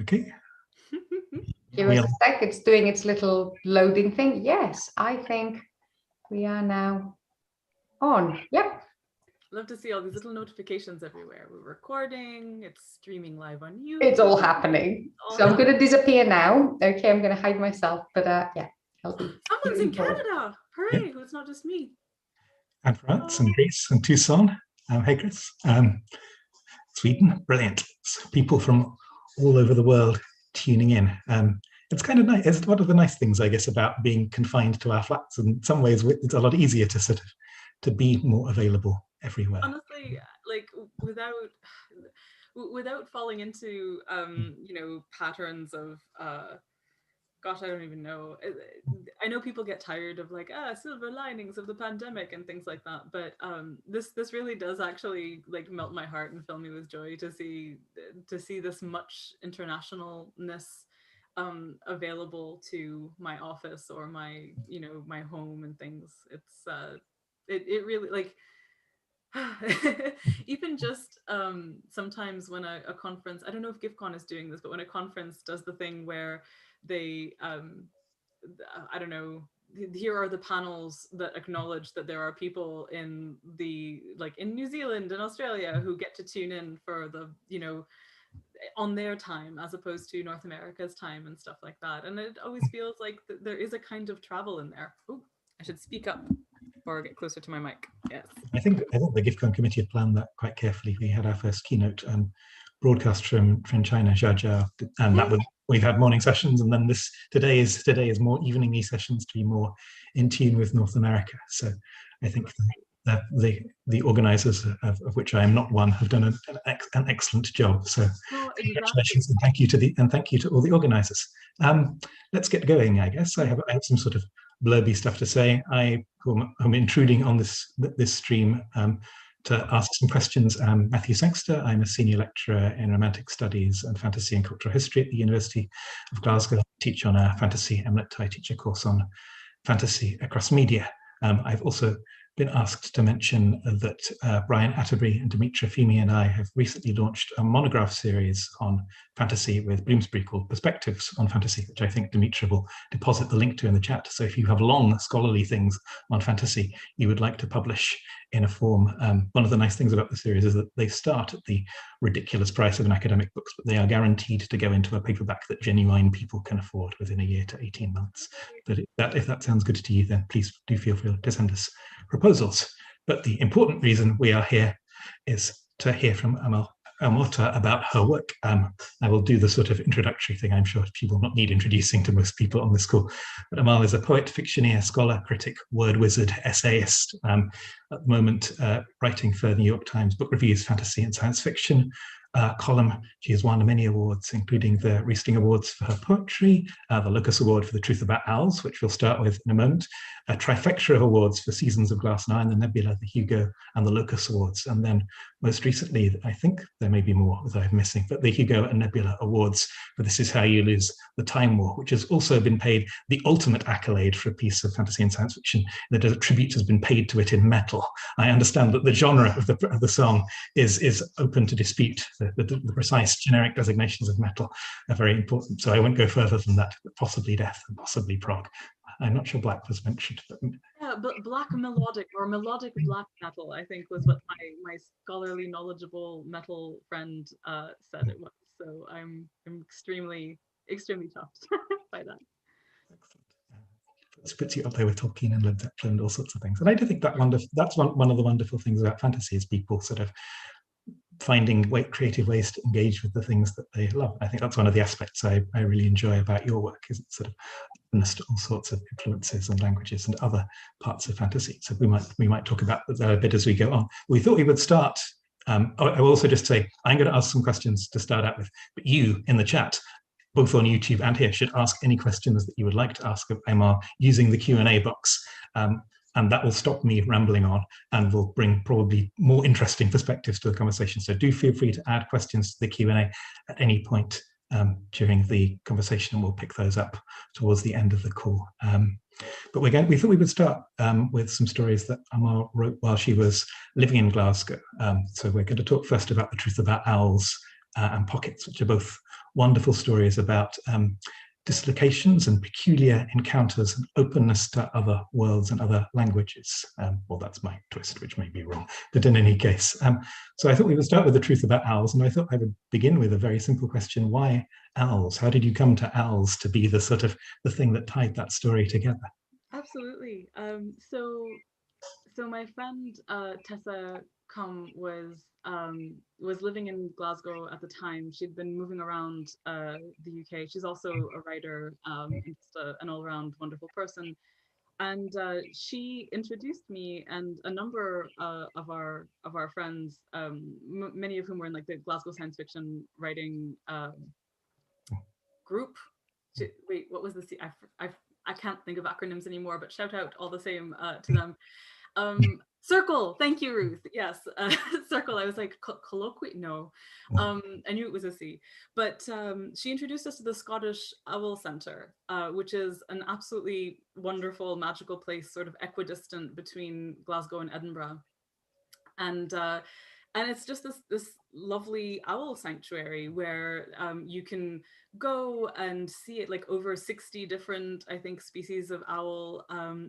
Okay. Give us a sec, it's doing its little loading thing. Yes, I think we are now on. Yep. Love to see all these little notifications everywhere. We're recording, it's streaming live on YouTube. It's all happening. So I'm going to disappear now. Okay, I'm going to hide myself. But yeah, someone's in Canada. Hooray, yeah. It's not just me. And France and Greece and Tucson. Hey, Chris. Sweden, brilliant. So people from all over the world tuning in. It's kind of nice. It's one of the nice things, I guess, about being confined to our flats. In some ways, it's a lot easier to sort of to be more available everywhere. Honestly, like without falling into you know, patterns of gosh, I don't even know. I know people get tired of like silver linings of the pandemic and things like that, but this really does actually like melt my heart and fill me with joy to see this much internationalness available to my office or my, you know, my home and things. It's it really, like, even just sometimes when a conference, I don't know if GIFCon is doing this, but when a conference does the thing where they I don't know, here are the panels that acknowledge that there are people in the, like in New Zealand and Australia who get to tune in for the, you know, on their time as opposed to North America's time and stuff like that. And it always feels like there is a kind of travel in there. Oh, I should speak up or get closer to my mic. Yes. I think the GIFCon committee had planned that quite carefully. We had our first keynote broadcast from China, Zhajiao, and that we've had morning sessions, and then today is more evening sessions to be more in tune with North America. So I think the organisers, of which I am not one, have done an excellent job. So congratulations and thank you to all the organisers. Let's get going. I guess I have some sort of blurby stuff to say. I'm intruding on this stream to ask some questions. I'm Matthew Sangster. I'm a senior lecturer in Romantic Studies and Fantasy and Cultural History at the University of Glasgow. I teach on a fantasy Hamlet. I teach a course on fantasy across media. I've also been asked to mention that Brian Atterbury and Dimitra Fimi and I have recently launched a monograph series on fantasy with Bloomsbury called Perspectives on Fantasy, which I think Dimitra will deposit the link to in the chat. So if you have long scholarly things on fantasy you would like to publish in a form, one of the nice things about the series is that they start at the ridiculous price of an academic book, but they are guaranteed to go into a paperback that genuine people can afford within a year to 18 months. But if that sounds good to you, then please do feel free to send us proposals. But the important reason we are here is to hear from Amal El-Mohtar about her work. I will do the sort of introductory thing. I'm sure she will not need introducing to most people on this call. But Amal is a poet, fictioneer, scholar, critic, word wizard, essayist. At the moment, writing for the New York Times book reviews, fantasy and science fiction column. She has won many awards, including the Riesling Awards for her poetry, the Locus Award for The Truth About Owls, which we'll start with in a moment, a trifecta of awards for Seasons of Glass 9, the Nebula, the Hugo, and the Locus Awards. And then most recently, I think there may be more that I'm missing, but the Hugo and Nebula Awards for This Is How You Lose the Time War, which has also been paid the ultimate accolade for a piece of fantasy and science fiction, that a tribute has been paid to it in metal. I understand that the genre of the song is open to dispute. The precise generic designations of metal are very important. So I won't go further than that, but possibly death and possibly prog. I'm not sure black was mentioned. But yeah, but black melodic or melodic black metal, I think, was what my scholarly, knowledgeable metal friend said it was. So I'm extremely touched by that. Excellent. It puts you up there with Tolkien and Led Zeppelin and all sorts of things. And I do think that's one of the wonderful things about fantasy is people sort of finding creative ways to engage with the things that they love. I think that's one of the aspects I really enjoy about your work, is it's sort of openness to all sorts of influences and languages and other parts of fantasy. So we might talk about that a bit as we go on. We thought we would start. I will also just say I'm going to ask some questions to start out with, but you in the chat, both on YouTube and here, should ask any questions that you would like to ask of Amal using the Q&A box. And that will stop me rambling on and will bring probably more interesting perspectives to the conversation. So do feel free to add questions to the Q&A at any point during the conversation, and we'll pick those up towards the end of the call. But we thought we would start with some stories that Amal wrote while she was living in Glasgow. So we're going to talk first about The Truth About Owls, and Pockets, which are both wonderful stories about dislocations and peculiar encounters and openness to other worlds and other languages. Well, that's my twist, which may be wrong, but in any case. So I thought we would start with the truth about owls, and I thought I would begin with a very simple question. Why owls? How did you come to owls to be the sort of the thing that tied that story together? Absolutely. So my friend Tessa was living in Glasgow at the time. She'd been moving around the UK. She's also a writer, and just an all-around wonderful person. And she introduced me and a number of our friends, many of whom were in like the Glasgow science fiction writing group. Wait, what was the I can't think of acronyms anymore, but shout out all the same to them. Circle, thank you, Ruth. Yes, Circle. I was like, colloquy? No, I knew it was a C. But she introduced us to the Scottish Owl Centre, which is an absolutely wonderful, magical place, sort of equidistant between Glasgow and Edinburgh. And it's just this lovely owl sanctuary where you can go and see it, like over 60 different, I think, species of owl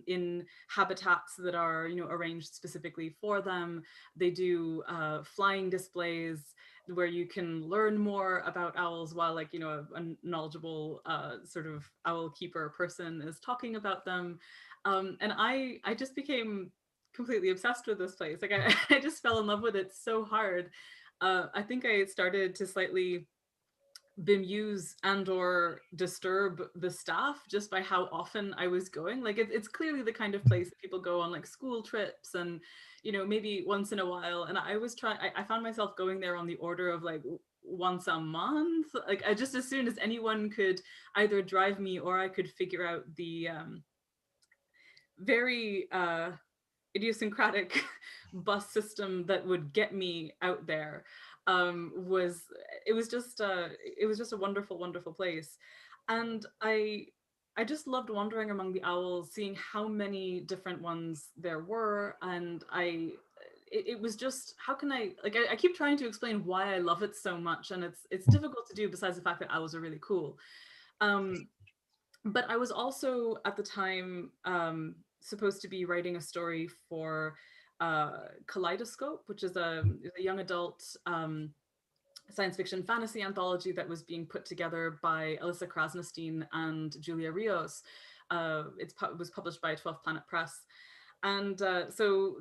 in habitats that are, arranged specifically for them. They do flying displays where you can learn more about owls while, like, a knowledgeable sort of owl keeper person is talking about them. And I just became completely obsessed with this place. Like I just fell in love with it so hard. I think I started to slightly bemuse and or disturb the staff just by how often I was going. Like it's clearly the kind of place that people go on like school trips and, maybe once in a while. And I found myself going there on the order of like once a month. Like I just, as soon as anyone could either drive me or I could figure out the very idiosyncratic bus system that would get me out there, it was just a wonderful place. And I just loved wandering among the owls, seeing how many different ones there were. And it was just, how can I keep trying to explain why I love it so much, and it's difficult to do, besides the fact that owls are really cool. But I was also at the time supposed to be writing a story for Kaleidoscope, which is a young adult science fiction fantasy anthology that was being put together by Alyssa Krasnostein and Julia Rios. It was published by 12th Planet Press. And so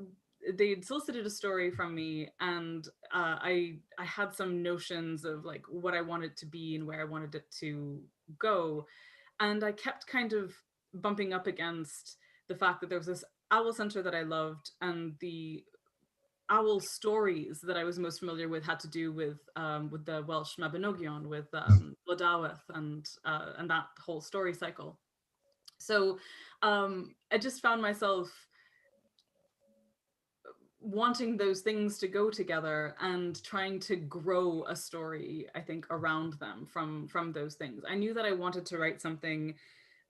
they'd solicited a story from me, and I had some notions of like what I wanted to be and where I wanted it to go. And I kept kind of bumping up against the fact that there was this owl center that I loved, and the owl stories that I was most familiar with had to do with the Welsh Mabinogion, with Lladawith and that whole story cycle. So I just found myself wanting those things to go together and trying to grow a story, I think, around them from those things. I knew that I wanted to write something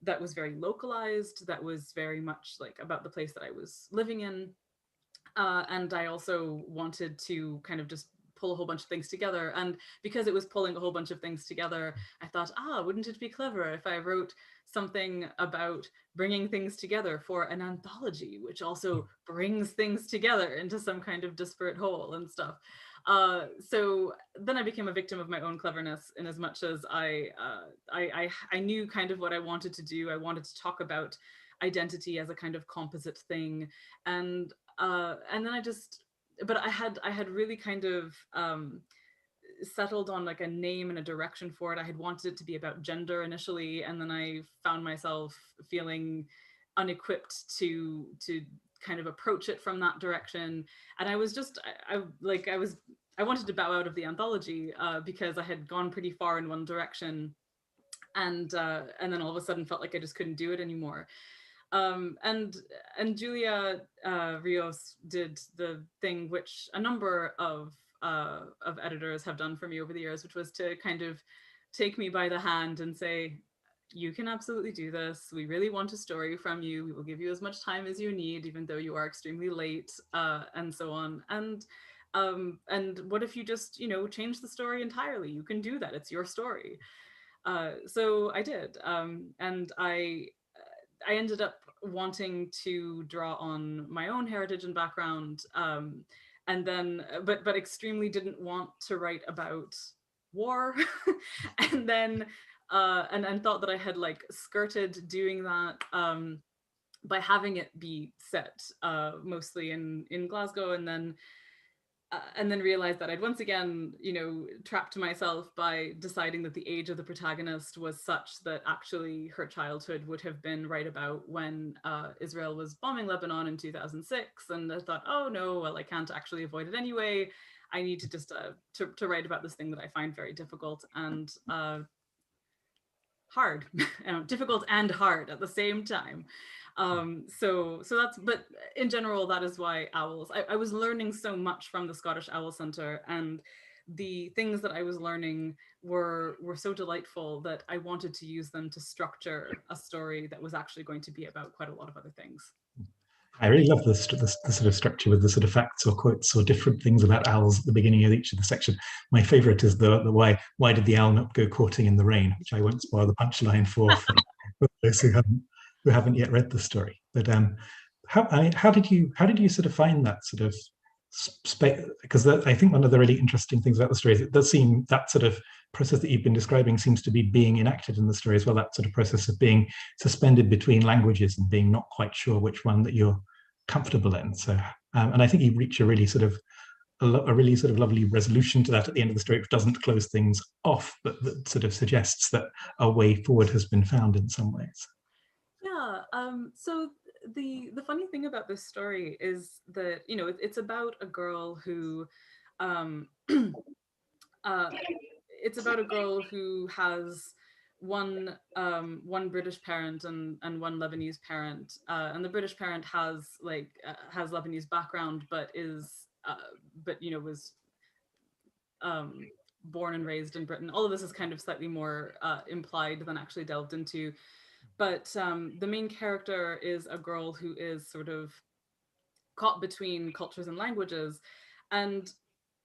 that was very localized, that was very much like about the place that I was living in. And I also wanted to kind of just pull a whole bunch of things together. And because it was pulling a whole bunch of things together, I thought, wouldn't it be clever if I wrote something about bringing things together for an anthology, which also brings things together into some kind of disparate whole and stuff. So then I became a victim of my own cleverness, in as much as I knew kind of what I wanted to do. I wanted to talk about identity as a kind of composite thing, and then I had really kind of settled on like a name and a direction for it. I had wanted it to be about gender initially, and then I found myself feeling unequipped to kind of approach it from that direction. And I was just, I wanted to bow out of the anthology because I had gone pretty far in one direction, and then all of a sudden felt like I just couldn't do it anymore. And Julia Rios did the thing which a number of editors have done for me over the years, which was to kind of take me by the hand and say, you can absolutely do this. We really want a story from you. We will give you as much time as you need, even though you are extremely late, and so on. And And what if you just, you know, change the story entirely? You can do that. It's your story. So I did, and I ended up wanting to draw on my own heritage and background, and then, but extremely didn't want to write about war, and then, and thought that I had like skirted doing that by having it be set mostly in Glasgow, and then realized that I'd once again, you know, trapped myself by deciding that the age of the protagonist was such that actually her childhood would have been right about when Israel was bombing Lebanon in 2006. And I thought, oh no, well, I can't actually avoid it anyway. I need to just to write about this thing that I find very difficult and hard, difficult and hard at the same time. So that's, but in general, that is why owls. I was learning so much from the Scottish Owl Centre, and the things that I was learning were so delightful that I wanted to use them to structure a story that was actually going to be about quite a lot of other things. I really love the sort of structure with the sort of facts or quotes or different things about owls at the beginning of each of the section. My favorite is the why did the owl not go courting in the rain, which I won't spoil the punchline for those who haven't yet read the story. But how did you sort of find that sort of space? Because I think one of the really interesting things about the story is it does seem that sort of process that you've been describing seems to be being enacted in the story as well, that sort of process of being suspended between languages and being not quite sure which one that you're comfortable in. So and I think you reach a really sort of lovely resolution to that at the end of the story, which doesn't close things off, but that sort of suggests that a way forward has been found in some ways. Yeah. So the funny thing about this story is that, you know, it's about a girl who it's about a girl who has one British parent and one Lebanese parent, and the British parent has has Lebanese background, but you know, was born and raised in Britain. All of this is kind of slightly more implied than actually delved into. But the main character is a girl who is sort of caught between cultures and languages, and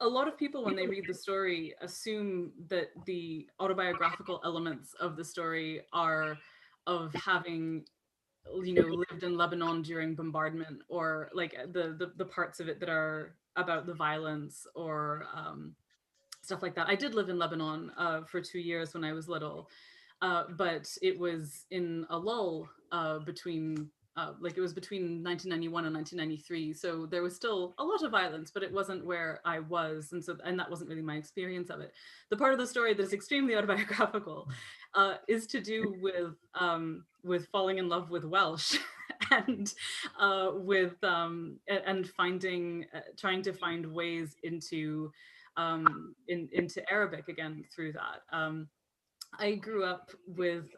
a lot of people, when they read the story, assume that the autobiographical elements of the story are of having, you know, lived in Lebanon during bombardment, or like the parts of it that are about the violence or stuff like that. I did live in Lebanon for 2 years when I was little, but it was in a lull between it was between 1991 and 1993, so there was still a lot of violence, but it wasn't where I was, and that wasn't really my experience of it. The part of the story that is extremely autobiographical is to do with falling in love with Welsh and and finding trying to find ways into Arabic again through that. I grew up with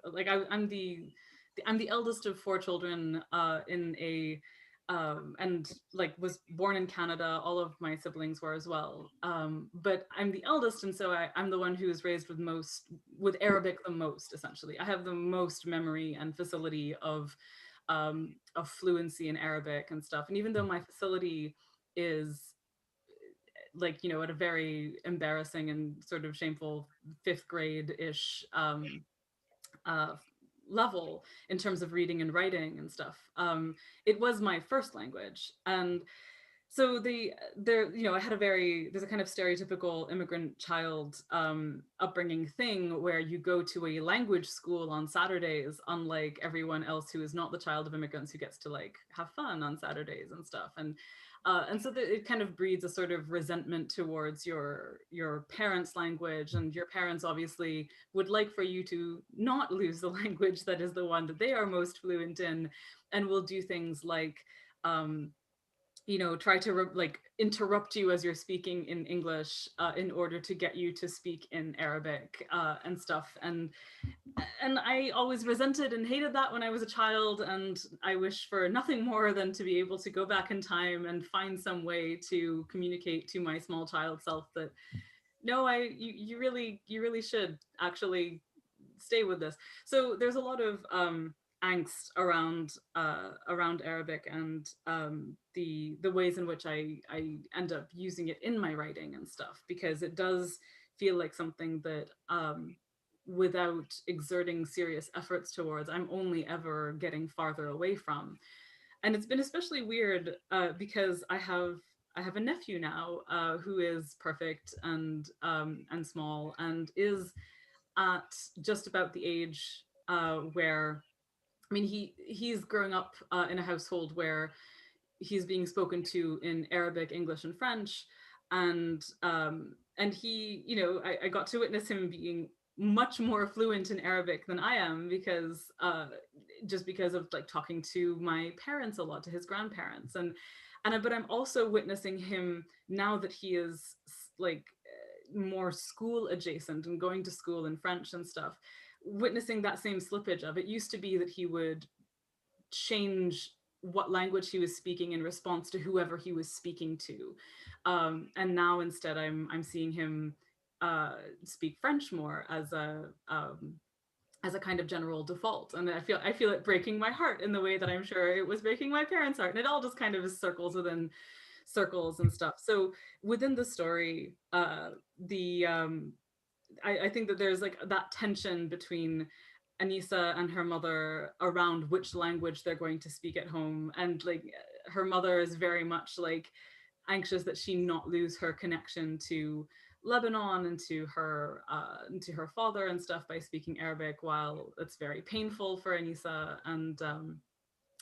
I'm the eldest of 4 children in a and like was born in Canada. All of my siblings were as well. But I'm the eldest, and so I'm the one who was raised with Arabic the most, essentially. I have the most memory and facility of fluency in Arabic and stuff. And even though my facility is like, you know, at a very embarrassing and sort of shameful 5th grade-ish level in terms of reading and writing and stuff. It was my first language. And so you know, there's a kind of stereotypical immigrant child upbringing thing where you go to a language school on Saturdays, unlike everyone else who is not the child of immigrants who gets to like have fun on Saturdays and stuff. And so it kind of breeds a sort of resentment towards your parents' language, and your parents obviously would like for you to not lose the language that is the one that they are most fluent in, and will do things like you know, try to interrupt you as you're speaking in English in order to get you to speak in Arabic and stuff. And I always resented and hated that when I was a child, and I wish for nothing more than to be able to go back in time and find some way to communicate to my small child self that no, you really should actually stay with this. So there's a lot of angst around Arabic and the ways in which I end up using it in my writing and stuff, because it does feel like something that without exerting serious efforts towards, I'm only ever getting farther away from. And it's been especially weird because I have a nephew now who is perfect and small, and is at just about the age where, I mean, he's growing up in a household where he's being spoken to in Arabic, English, and French, and he, you know, I got to witness him being much more fluent in Arabic than I am, because just because of like talking to my parents a lot, to his grandparents, but I'm also witnessing him now that he is like more school adjacent and going to school in French and stuff, witnessing that same slippage of, it used to be that he would change what language he was speaking in response to whoever he was speaking to, and now instead I'm seeing him speak French more as a kind of general default, and I feel it breaking my heart in the way that I'm sure it was breaking my parents' heart, and it all just kind of is circles within circles and stuff. So within the story, I think that there's like that tension between Anissa and her mother around which language they're going to speak at home, and like her mother is very much like anxious that she not lose her connection to Lebanon and to her father and stuff by speaking Arabic, while it's very painful for Anissa. And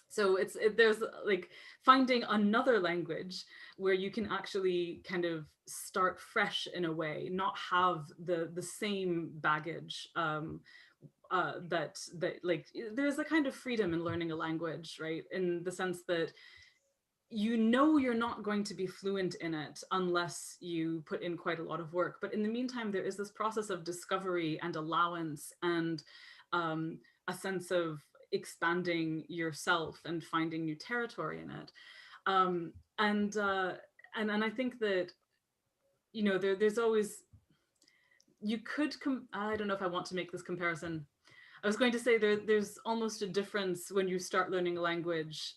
so there's like finding another language where you can actually kind of start fresh in a way, not have the same baggage that like there's a kind of freedom in learning a language, right? In the sense that you know you're not going to be fluent in it unless you put in quite a lot of work. But in the meantime, there is this process of discovery and allowance and a sense of expanding yourself and finding new territory in it. And I think that, you know, there's always, you could, I don't know if I want to make this comparison. I was going to say there's almost a difference when you start learning a language.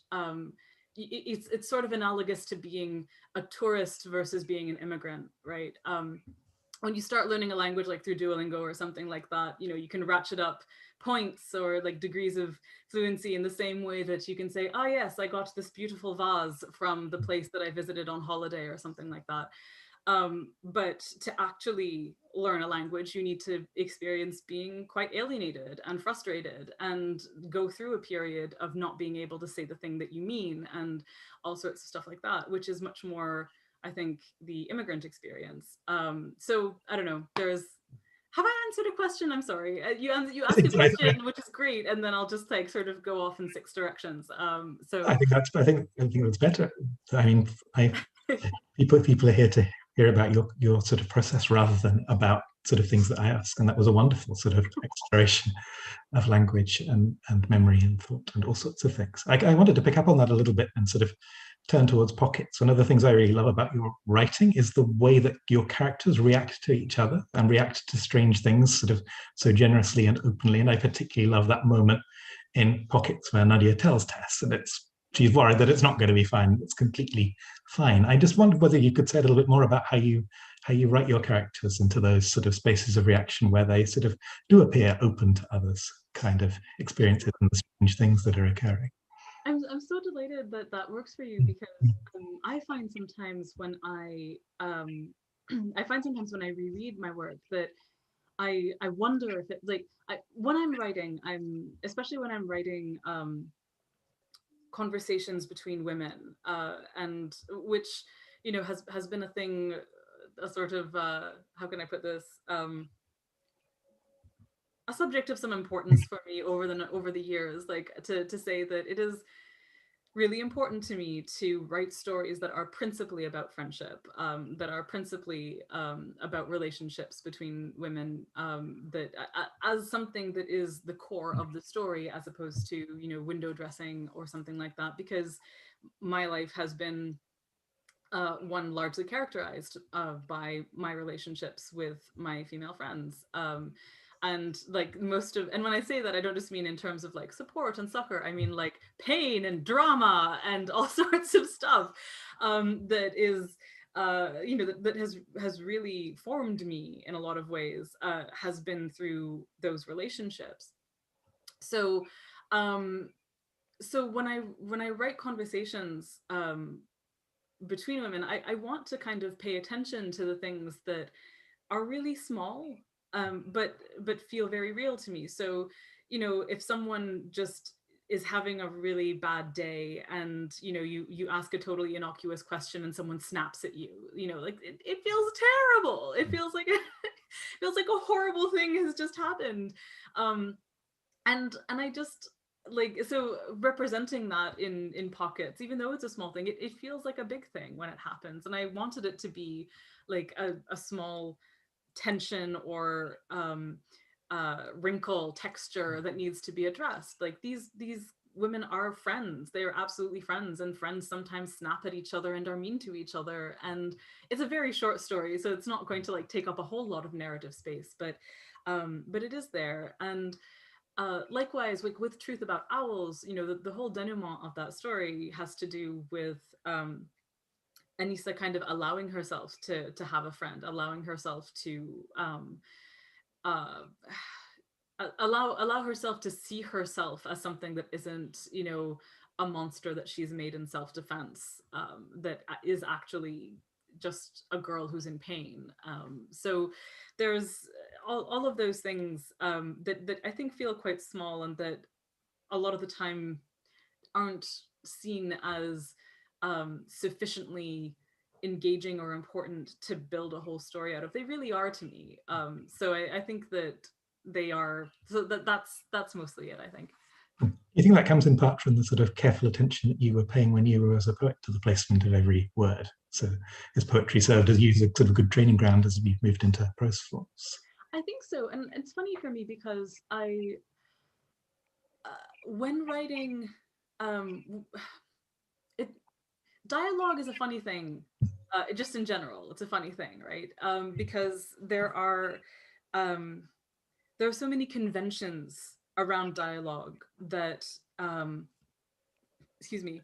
It's sort of analogous to being a tourist versus being an immigrant, right? When you start learning a language like through Duolingo or something like that, you know, you can ratchet up points or like degrees of fluency in the same way that you can say, oh yes, I got this beautiful vase from the place that I visited on holiday or something like that. But to actually learn a language, you need to experience being quite alienated and frustrated and go through a period of not being able to say the thing that you mean and all sorts of stuff like that, which is much more, I think, the immigrant experience. So I don't know, have I answered a question? I'm sorry. You asked a question, which is great, and then I'll just like sort of go off in 6 directions. So I think that's better. I mean, people are here to hear about your sort of process rather than about sort of things that I ask, and that was a wonderful sort of exploration of language and memory and thought and all sorts of things. I wanted to pick up on that a little bit and sort of turn towards pockets. One of the things I really love about your writing is the way that your characters react to each other and react to strange things sort of so generously and openly. And I particularly love that moment in Pockets where Nadia tells Tess, and she's worried that it's not going to be fine. It's completely fine. I just wondered whether you could say a little bit more about how you write your characters into those sort of spaces of reaction where they sort of do appear open to others' kind of experiences and the strange things that are occurring. I'm so delighted that that works for you, because I find sometimes when I reread my work that I wonder if it, like, when I'm writing, especially when I'm writing conversations between women, and which, you know, has been a thing, a sort of how can I put this, a subject of some importance for me over the years, like to say that it is really important to me to write stories that are principally about friendship, that are principally about relationships between women, that as something that is the core of the story, as opposed to, you know, window dressing or something like that, because my life has been one largely characterized by my relationships with my female friends. And like and when I say that, I don't just mean in terms of like support and succor, I mean like pain and drama and all sorts of stuff that is, that has really formed me in a lot of ways, has been through those relationships. So, so when I write conversations between women, I want to kind of pay attention to the things that are really small, but feel very real to me. So, if someone just is having a really bad day and you ask a totally innocuous question and someone snaps at you, like it feels terrible. It feels like feels like a horrible thing has just happened. And I just like, so representing that in pockets, even though it's a small thing, it feels like a big thing when it happens. And I wanted it to be like a small tension or wrinkle, texture that needs to be addressed. Like these women are friends. They are absolutely friends, and friends sometimes snap at each other and are mean to each other. And it's a very short story, so it's not going to like take up a whole lot of narrative space, but it is there. And likewise, like with Truth About Owls, the whole denouement of that story has to do with Anissa kind of allowing herself to have a friend, allowing herself to allow herself to see herself as something that isn't, a monster that she's made in self-defense, that is actually just a girl who's in pain. So there's all of those things that I think feel quite small, and that a lot of the time aren't seen as sufficiently engaging or important to build a whole story out of. They really are to me. So I think that they are. So that's mostly it, I think. You think that comes in part from the sort of careful attention that you were paying when you were as a poet to the placement of every word? So has poetry served as you as a sort of good training ground as we moved into prose forms? I think so. And it's funny for me because I, when writing, dialogue is a funny thing. Just in general, it's a funny thing, right? Because there are so many conventions around dialogue that, excuse me,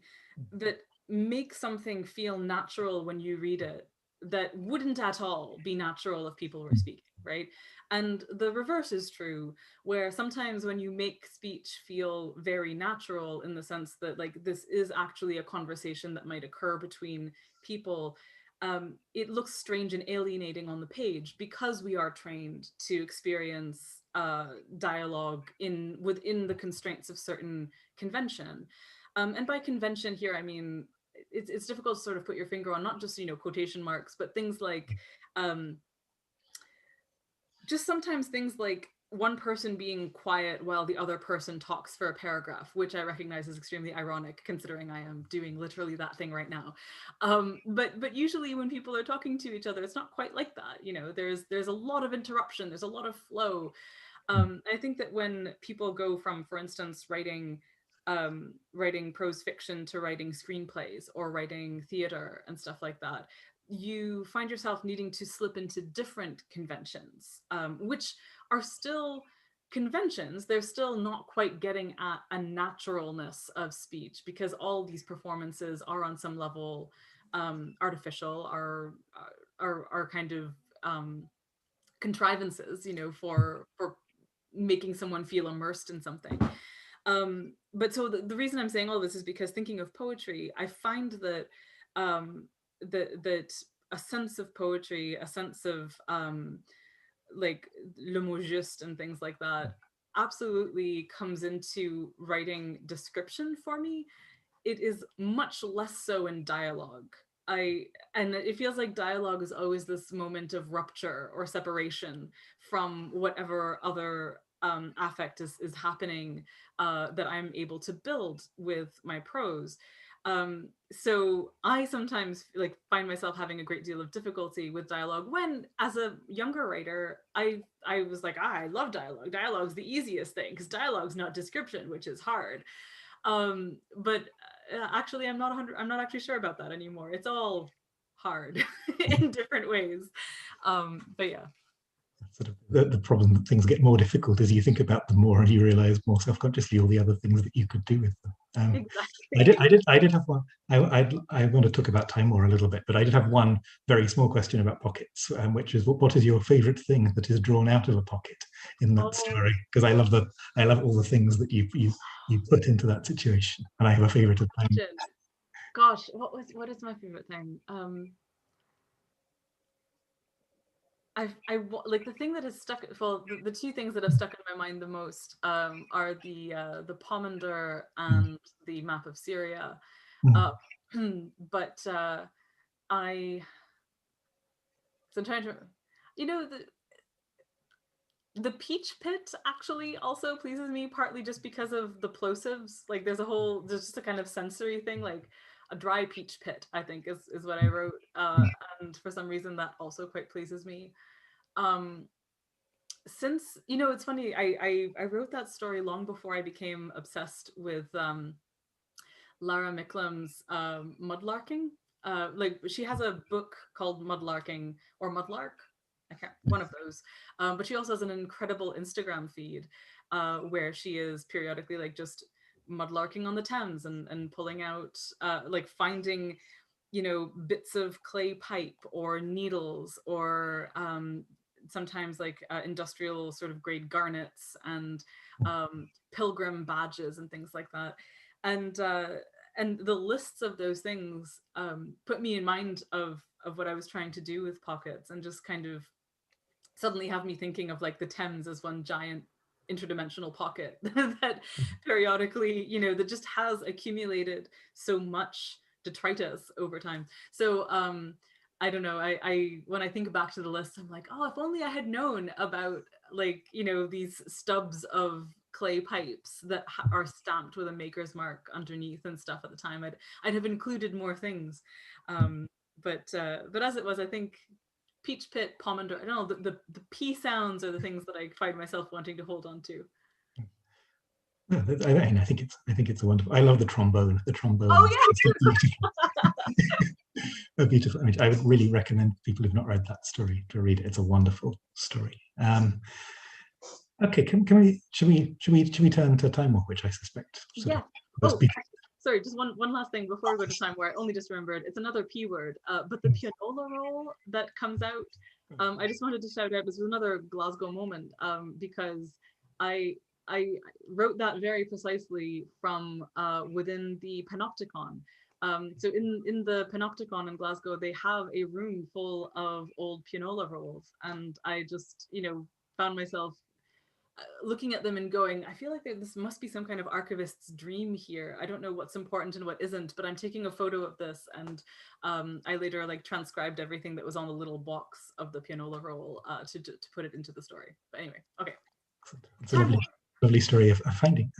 that make something feel natural when you read it that wouldn't at all be natural if people were speaking, right? And the reverse is true, where sometimes when you make speech feel very natural, in the sense that like this is actually a conversation that might occur between people, it looks strange and alienating on the page, because we are trained to experience dialogue within the constraints of certain convention. And by convention here, I mean, it's difficult to sort of put your finger on, not just, quotation marks, but things like, just sometimes things like one person being quiet while the other person talks for a paragraph, which I recognize is extremely ironic considering I am doing literally that thing right now. But usually when people are talking to each other, it's not quite like that. There's a lot of interruption, there's a lot of flow. I think that when people go from, for instance, writing prose fiction to writing screenplays or writing theater and stuff like that, you find yourself needing to slip into different conventions, which are still conventions. They're still not quite getting at a naturalness of speech, because all these performances are on some level artificial, are kind of contrivances, for making someone feel immersed in something. But so the reason I'm saying all this is because, thinking of poetry, I find that that a sense of poetry, a sense of like le mot juste and things like that, absolutely comes into writing description for me. It is much less so in dialogue. And it feels like dialogue is always this moment of rupture or separation from whatever other affect is happening, that I'm able to build with my prose. So I sometimes like find myself having a great deal of difficulty with dialogue, when as a younger writer, I was like, I love dialogue. Dialogue's the easiest thing, because dialogue's not description, which is hard. But actually, I'm not actually sure about that anymore. It's all hard in different ways. But yeah. sort of the problem that things get more difficult as you think about them more, and you realize more self-consciously all the other things that you could do with them. Exactly. I did have one. I want to talk about Timor a little bit, but I did have one very small question about pockets, which is what is your favorite thing that is drawn out of a pocket in that story? Because I love all the things that you put into that situation, and I have a favorite of mine. Gosh, what is my favorite thing? I like the thing that has stuck. Well, the two things that have stuck in my mind the most are the pomander and the map of Syria. But so I'm trying to, the peach pit actually also pleases me, partly just because of the plosives. Like there's just a kind of sensory thing, like a dry peach pit, I think is what I wrote. And for some reason that also quite pleases me. Since, it's funny, I wrote that story long before I became obsessed with Lara Miklam's mudlarking. Like she has a book called Mudlarking or Mudlark. One of those. But she also has an incredible Instagram feed where she is periodically like just mudlarking on the Thames and pulling out like finding, bits of clay pipe or needles or sometimes like industrial sort of grade garnets and pilgrim badges and things like that. And the lists of those things put me in mind of what I was trying to do with pockets, and just kind of suddenly have me thinking of like the Thames as one giant interdimensional pocket that periodically, that just has accumulated so much detritus over time. So I don't know, I when I think back to the list, I'm like, oh, if only I had known about like, these stubs of clay pipes that are stamped with a maker's mark underneath and stuff at the time, I'd have included more things. But as it was, I think peach pit, pomander, I don't know, the P sounds are the things that I find myself wanting to hold on to. Yeah, I think it's a wonderful. I love the trombone. The trombone. Oh yeah. A beautiful image. I would really recommend people who've not read that story to read it. It's a wonderful story. Okay, should we turn to Timor, which I suspect sorry, just one last thing before we go to Timor. I only just remembered it's another P word, but the pianola roll that comes out. I just wanted to shout out, this was another Glasgow moment, because I wrote that very precisely from within the Panopticon. So in the Panopticon in Glasgow, they have a room full of old pianola rolls, and I just, found myself looking at them and going, I feel like this must be some kind of archivist's dream here. I don't know what's important and what isn't, but I'm taking a photo of this, and I later like transcribed everything that was on the little box of the pianola roll to put it into the story. But anyway, okay. It's a lovely story of finding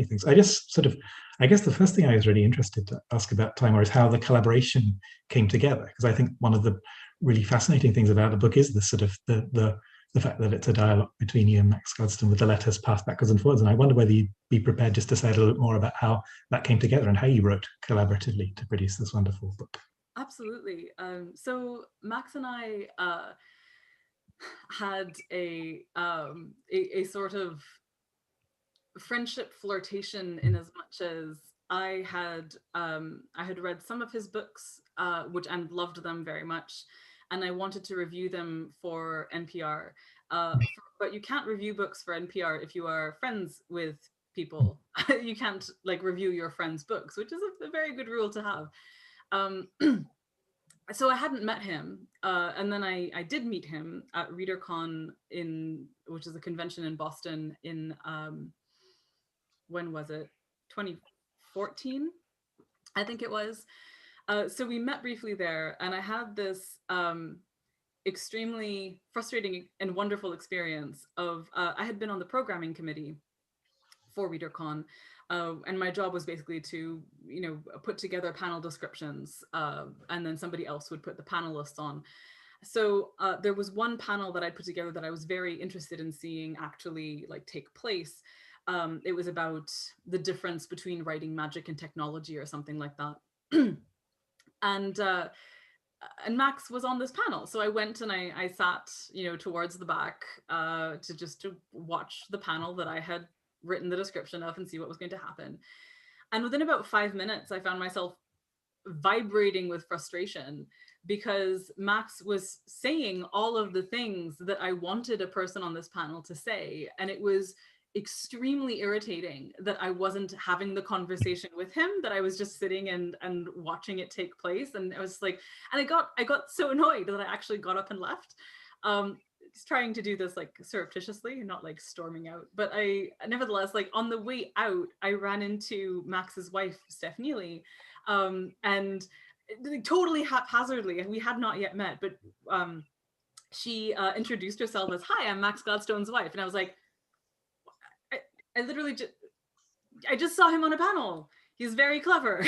things. I guess the first thing I was really interested to ask about Timor is how the collaboration came together, because I think one of the really fascinating things about the book is the sort of the fact that it's a dialogue between you and Max Gladstone with the letters passed backwards and forwards. And I wonder whether you'd be prepared just to say a little bit more about how that came together and how you wrote collaboratively to produce this wonderful book. Absolutely. So Max and I had a sort of friendship flirtation, in as much as I had read some of his books, and loved them very much, and I wanted to review them for NPR. But you can't review books for NPR if you are friends with people. You can't like review your friends' books, which is a very good rule to have. So I hadn't met him, and then I did meet him at ReaderCon, which is a convention in Boston in when was it? 2014, I think it was. So we met briefly there, and I had this extremely frustrating and wonderful experience of I had been on the programming committee for ReaderCon, and my job was basically to put together panel descriptions, and then somebody else would put the panelists on. So there was one panel that I put together that I was very interested in seeing actually like take place. It was about the difference between writing magic and technology or something like that. And Max was on this panel. So I went and I sat, towards the back to watch the panel that I had written the description of and see what was going to happen. And within about 5 minutes, I found myself vibrating with frustration because Max was saying all of the things that I wanted a person on this panel to say. And it was extremely irritating that I wasn't having the conversation with him, that I was just sitting and watching it take place. And I was like, and I got so annoyed that I actually got up and left. Just trying to do this like surreptitiously, not like storming out. But I nevertheless, like on the way out, I ran into Max's wife, Steph Neely, and totally haphazardly, we had not yet met, but she introduced herself as, "Hi, I'm Max Gladstone's wife." And I was like, I literally I just saw him on a panel. He's very clever.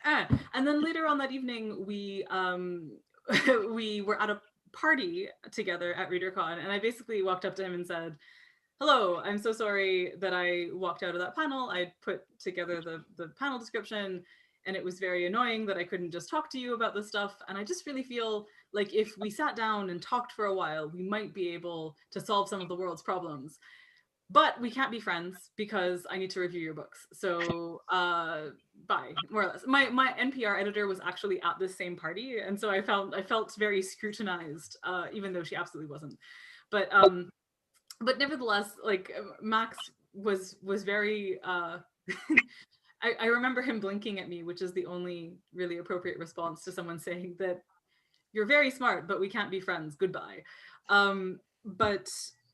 And then later on that evening, we were at a party together at ReaderCon, and I basically walked up to him and said, "Hello, I'm so sorry that I walked out of that panel. I put together the panel description, and it was very annoying that I couldn't just talk to you about this stuff. And I just really feel like if we sat down and talked for a while, we might be able to solve some of the world's problems. But we can't be friends because I need to review your books. So bye," more or less. My NPR editor was actually at this same party, and so I felt very scrutinized, even though she absolutely wasn't. But nevertheless, like Max was very. I remember him blinking at me, which is the only really appropriate response to someone saying that you're very smart, but we can't be friends. Goodbye. But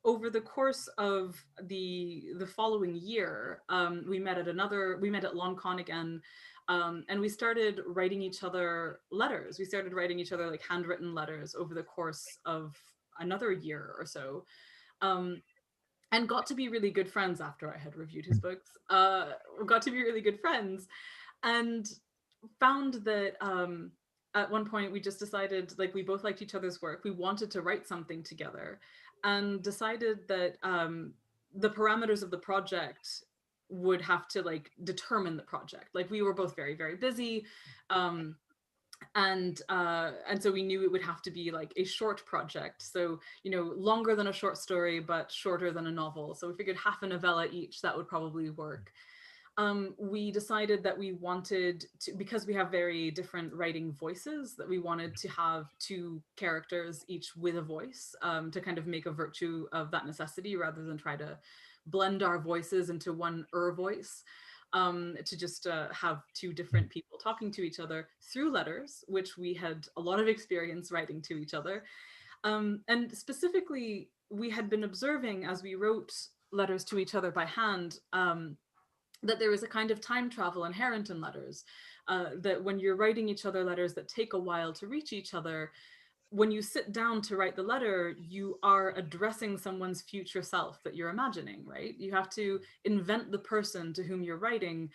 over the course of the following year, we met at LonCon again, and we started writing each other letters. We started writing each other like handwritten letters over the course of another year or so, and got to be really good friends after I had reviewed his books. Got to be really good friends, and found that at one point we just decided, like, we both liked each other's work. We wanted to write something together, and decided that the parameters of the project would have to like determine the project. Like, we were both very, very busy. And so we knew it would have to be like a short project. So, longer than a short story, but shorter than a novel. So we figured half a novella each, that would probably work. We decided that we wanted to, because we have very different writing voices, that we wanted to have two characters, each with a voice, to kind of make a virtue of that necessity rather than try to blend our voices into one voice. To just have two different people talking to each other through letters, which we had a lot of experience writing to each other. And specifically, we had been observing as we wrote letters to each other by hand, that there is a kind of time travel inherent in letters, that when you're writing each other letters that take a while to reach each other, when you sit down to write the letter, you are addressing someone's future self that you're imagining, right? You have to invent the person to whom you're writing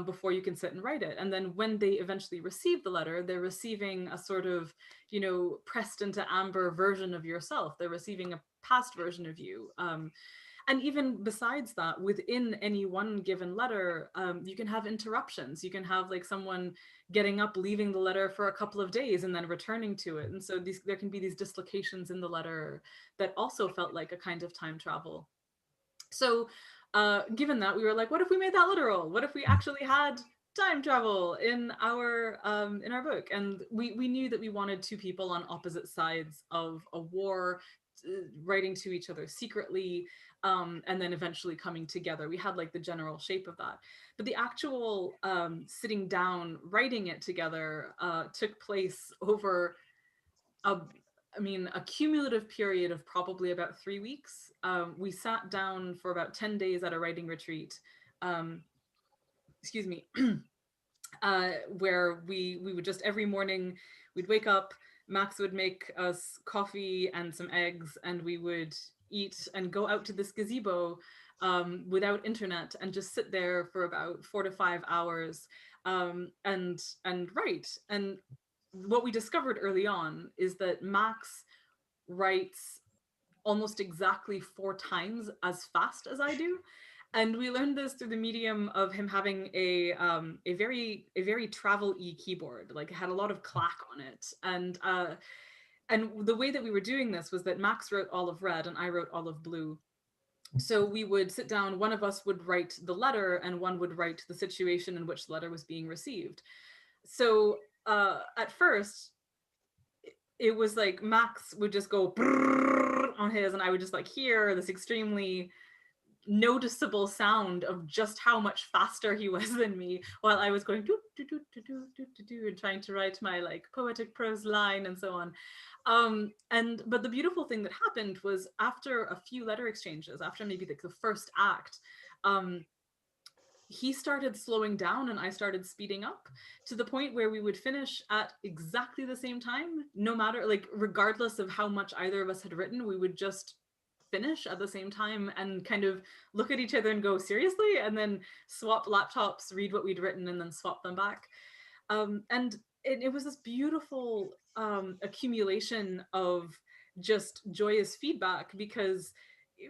before you can sit and write it. And then when they eventually receive the letter, they're receiving a sort of, pressed into amber version of yourself. They're receiving a past version of you. And even besides that, within any one given letter, you can have interruptions. You can have like someone getting up, leaving the letter for a couple of days and then returning to it. And so there can be these dislocations in the letter that also felt like a kind of time travel. So given that, we were like, what if we made that literal? What if we actually had time travel in our book? And we knew that we wanted two people on opposite sides of a war, writing to each other secretly, and then eventually coming together. We had like the general shape of that, but the actual sitting down writing it together took place over a cumulative period of probably about 3 weeks. We sat down for about 10 days at a writing retreat, where we would just, every morning we'd wake up, Max would make us coffee and some eggs, and we would eat and go out to this gazebo without internet and just sit there for about 4 to 5 hours and write. And what we discovered early on is that Max writes almost exactly 4 times as fast as I do. And we learned this through the medium of him having a very travel-y keyboard, like it had a lot of clack on it. And the way that we were doing this was that Max wrote olive red and I wrote olive blue. So we would sit down, one of us would write the letter and one would write the situation in which the letter was being received. So at first, it was like Max would just go on his, and I would just like hear this extremely noticeable sound of just how much faster he was than me, while I was going do do do do do do do do and trying to write my like poetic prose line and so on. But the beautiful thing that happened was after a few letter exchanges, after maybe like the first act, he started slowing down and I started speeding up to the point where we would finish at exactly the same time, no matter, like, regardless of how much either of us had written, we would just finish at the same time and kind of look at each other and go, seriously? And then swap laptops, read what we'd written, and then swap them back. And it was this beautiful accumulation of just joyous feedback, because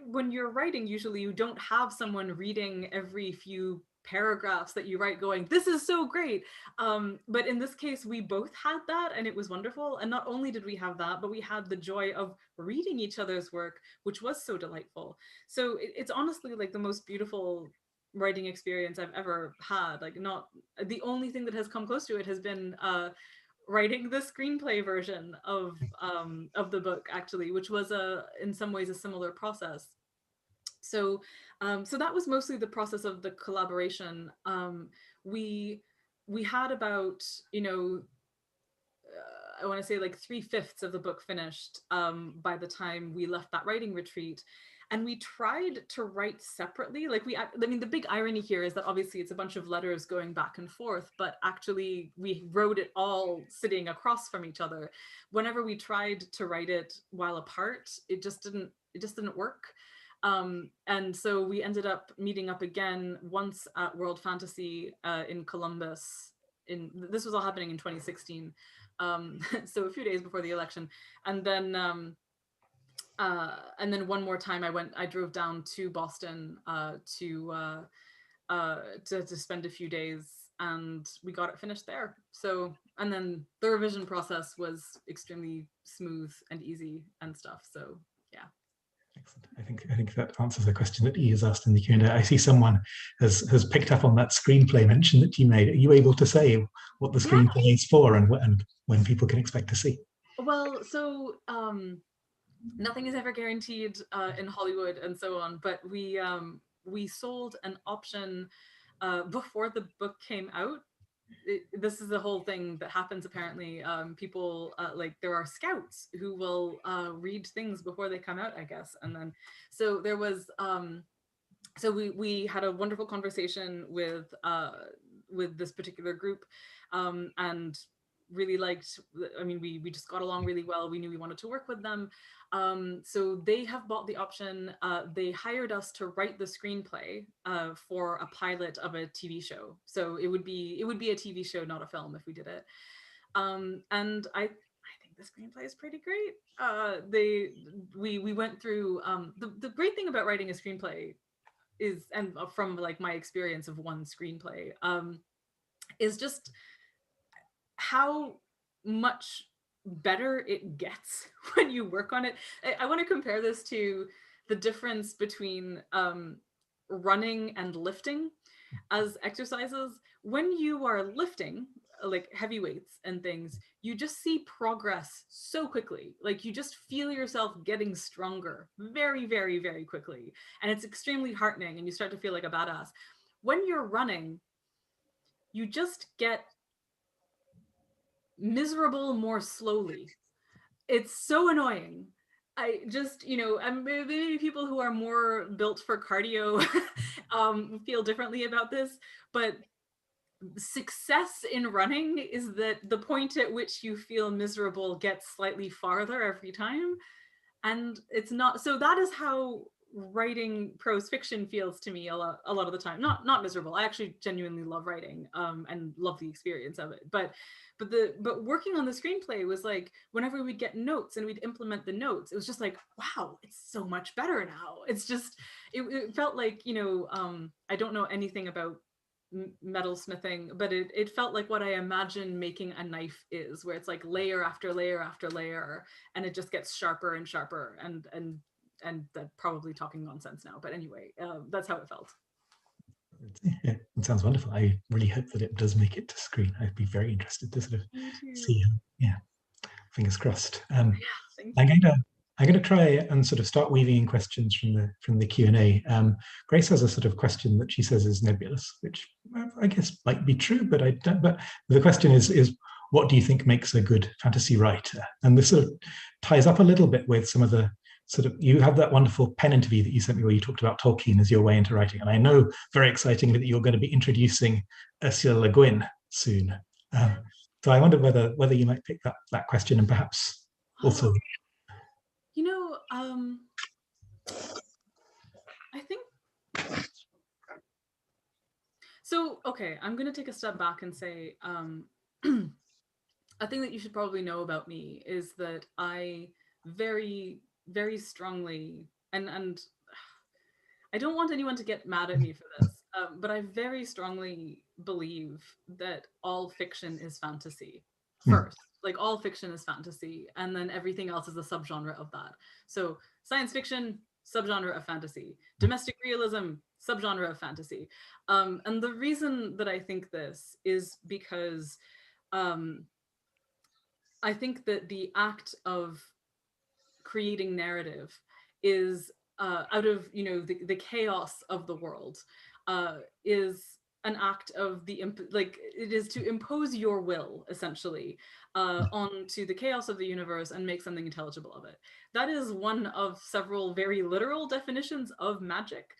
when you're writing, usually you don't have someone reading every few paragraphs that you write going, this is so great. But in this case, we both had that and it was wonderful. And not only did we have that, but we had the joy of reading each other's work, which was so delightful. So it's honestly like the most beautiful writing experience I've ever had. Like, not the only thing that has come close to it has been writing the screenplay version of the book, actually, which was in some ways a similar process. So that was mostly the process of the collaboration. We had about, I want to say like 3/5 of the book finished by the time we left that writing retreat. And we tried to write separately. Like the big irony here is that obviously it's a bunch of letters going back and forth, but actually we wrote it all sitting across from each other. Whenever we tried to write it while apart, it just didn't work. And so we ended up meeting up again once at World Fantasy in Columbus. This was all happening in 2016. So a few days before the election. And then one more time I drove down to Boston to spend a few days, and we got it finished there. So, and then the revision process was extremely smooth and easy and stuff. So yeah. Excellent. I think that answers a question that E has asked in the Q&A. I see someone has picked up on that screenplay mention that you made. Are you able to say what the screenplay is for and when people can expect to see? Well, so nothing is ever guaranteed in Hollywood and so on, but we sold an option before the book came out. This is the whole thing that happens apparently. People like, there are scouts who will read things before they come out, I guess. And then so there was so we had a wonderful conversation with this particular group, and really liked, we just got along really well. We knew we wanted to work with them. So they have bought the option. They hired us to write the screenplay for a pilot of a TV show. So it would be a TV show, not a film, if we did it. And I think the screenplay is pretty great. We went through the great thing about writing a screenplay is, and from like my experience of one screenplay, is just how much better it gets when you work on it. I want to compare this to the difference between running and lifting as exercises. When you are lifting like heavy weights and things, you just see progress so quickly. Like, you just feel yourself getting stronger very, very, very quickly. And it's extremely heartening and you start to feel like a badass. When you're running, you just get miserable more slowly. It's so annoying. I just, and maybe people who are more built for cardio feel differently about this, but success in running is that the point at which you feel miserable gets slightly farther every time. And it's not, so that is how writing prose fiction feels to me a lot of the time not miserable. I actually genuinely love writing and love the experience of it, but working on the screenplay was like, whenever we'd get notes and we'd implement the notes, it was just like, wow, it's so much better now. It's just, it felt like, you know, I don't know anything about metal smithing, but it felt like what I imagine making a knife is, where it's like layer after layer after layer, and it just gets sharper and sharper, and that probably talking nonsense now, but anyway, that's how it felt. Yeah, it sounds wonderful. I really hope that it does make it to screen. I'd be very interested to sort of see. Yeah, fingers crossed. Yeah, I'm going to try and sort of start weaving in questions from the Q&A. Grace has a sort of question that she says is nebulous, which I guess might be true, but I don't. But the question is what do you think makes a good fantasy writer? And this sort of ties up a little bit with some of the sort of, you have that wonderful pen interview that you sent me where you talked about Tolkien as your way into writing. And I know very excitingly that you're going to be introducing Ursula Le Guin soon. So I wonder whether you might pick that question and perhaps also. You know, I think, so, okay, I'm going to take a step back and say, a thing that you should probably know about me is that I very, very strongly, and I don't want anyone to get mad at me for this, but I very strongly believe that all fiction is fantasy first. Like, all fiction is fantasy, and then everything else is a subgenre of that. So science fiction, subgenre of fantasy. Domestic realism, subgenre of fantasy. And the reason that I think this is because I think that the act of creating narrative is out of, you know, the chaos of the world, is an act of like, it is to impose your will essentially onto the chaos of the universe and make something intelligible of it. That is one of several very literal definitions of magic.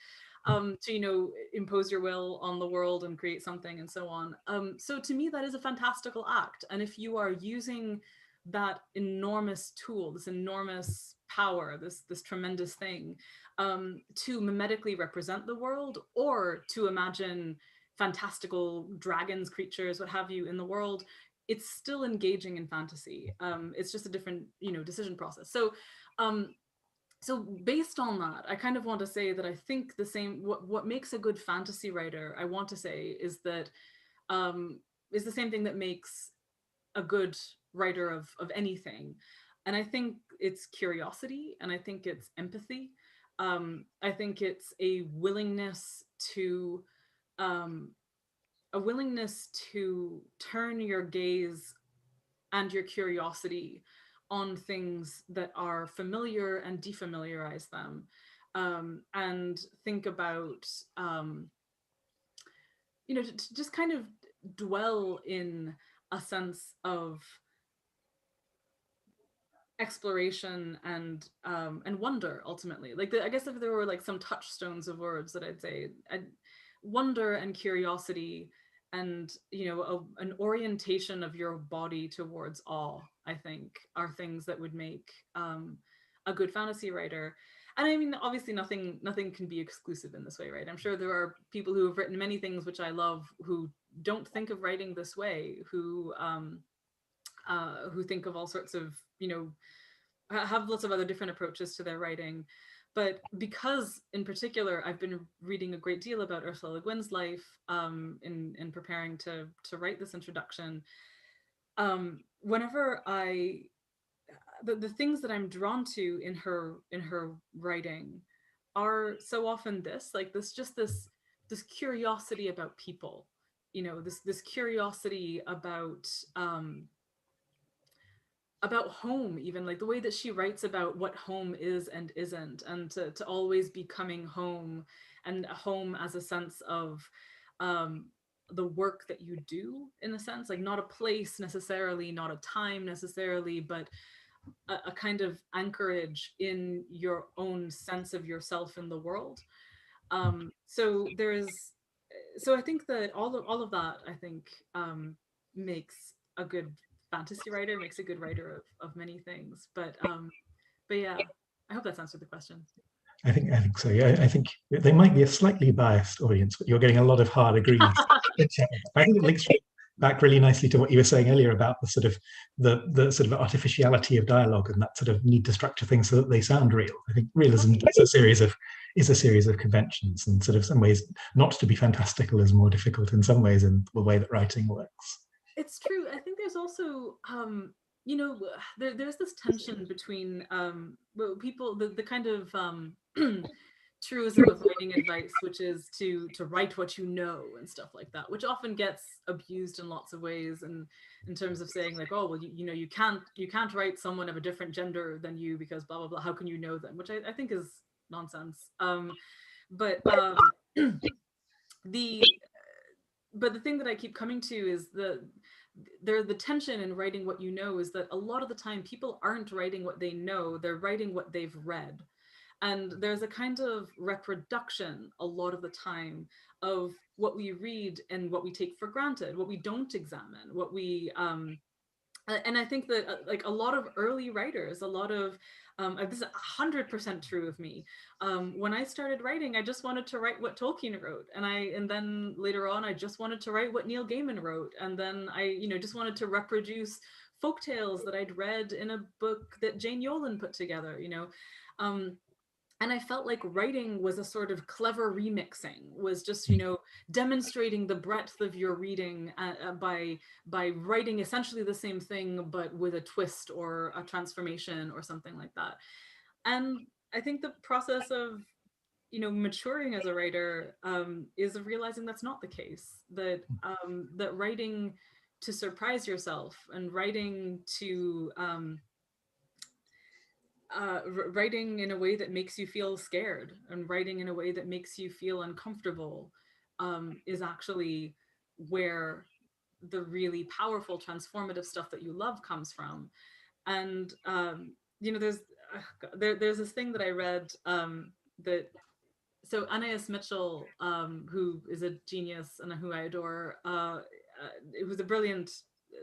To, you know, impose your will on the world and create something and so on. So to me, that is a fantastical act. And if you are using that enormous tool, this enormous power, this tremendous thing, to mimetically represent the world, or to imagine fantastical dragons, creatures, what have you, in the world, it's still engaging in fantasy. It's just a different, you know, decision process. So based on that, I kind of want to say that I think the same, what makes a good fantasy writer, I want to say, is that is the same thing that makes a good writer of anything. And I think it's curiosity, and I think it's empathy. I think it's a willingness to turn your gaze and your curiosity on things that are familiar and defamiliarize them, and think about, you know, to just kind of dwell in a sense of exploration and wonder, ultimately. Like, I guess if there were like some touchstones of words that I'd say, wonder and curiosity, and, you know, an orientation of your body towards awe, I think, are things that would make a good fantasy writer. And I mean, obviously nothing can be exclusive in this way, right? I'm sure there are people who have written many things which I love who don't think of writing this way, who think of all sorts of, you know, have lots of other different approaches to their writing. But because in particular, I've been reading a great deal about Ursula Le Guin's life in preparing to write this introduction, whenever the things that I'm drawn to in her writing are so often this curiosity about people, you know, this curiosity about home, even like the way that she writes about what home is and isn't, and to always be coming home, and home as a sense of the work that you do, in a sense, like not a place necessarily, not a time necessarily, but a kind of anchorage in your own sense of yourself in the world. So I think that all of that, I think, makes a good fantasy writer, makes a good writer of many things. But yeah, I hope that's answered the question. I think so. Yeah, I think they might be a slightly biased audience, but you're getting a lot of hard agrees. I think it links back really nicely to what you were saying earlier about the sort of artificiality of dialogue and that sort of need to structure things so that they sound real. I think realism is a series of conventions, and sort of some ways not to be fantastical is more difficult in some ways in the way that writing works. It's true. I think there's also there's this tension between people, the kind of truism of writing advice, which is to write what you know and stuff like that, which often gets abused in lots of ways, and in terms of saying like, oh well, you can't write someone of a different gender than you because blah blah blah, how can you know them, which I think is nonsense. But the thing that I keep coming to is the tension in writing what you know is that a lot of the time people aren't writing what they know, they're writing what they've read. And there's a kind of reproduction a lot of the time of what we read and what we take for granted, what we don't examine, what we and I think that like a lot of early writers, a lot of this is 100% true of me. When I started writing, I just wanted to write what Tolkien wrote, and then later on, I just wanted to write what Neil Gaiman wrote, and then I just wanted to reproduce folktales that I'd read in a book that Jane Yolen put together. And I felt like writing was a sort of clever remixing, was just, demonstrating the breadth of your reading by writing essentially the same thing, but with a twist or a transformation or something like that. And I think the process of, maturing as a writer is of realizing that's not the case, that that writing to surprise yourself and writing to writing in a way that makes you feel scared and writing in a way that makes you feel uncomfortable is actually where the really powerful transformative stuff that you love comes from. And there's this thing that I read that so Anais Mitchell, who is a genius and who I adore, who's a brilliant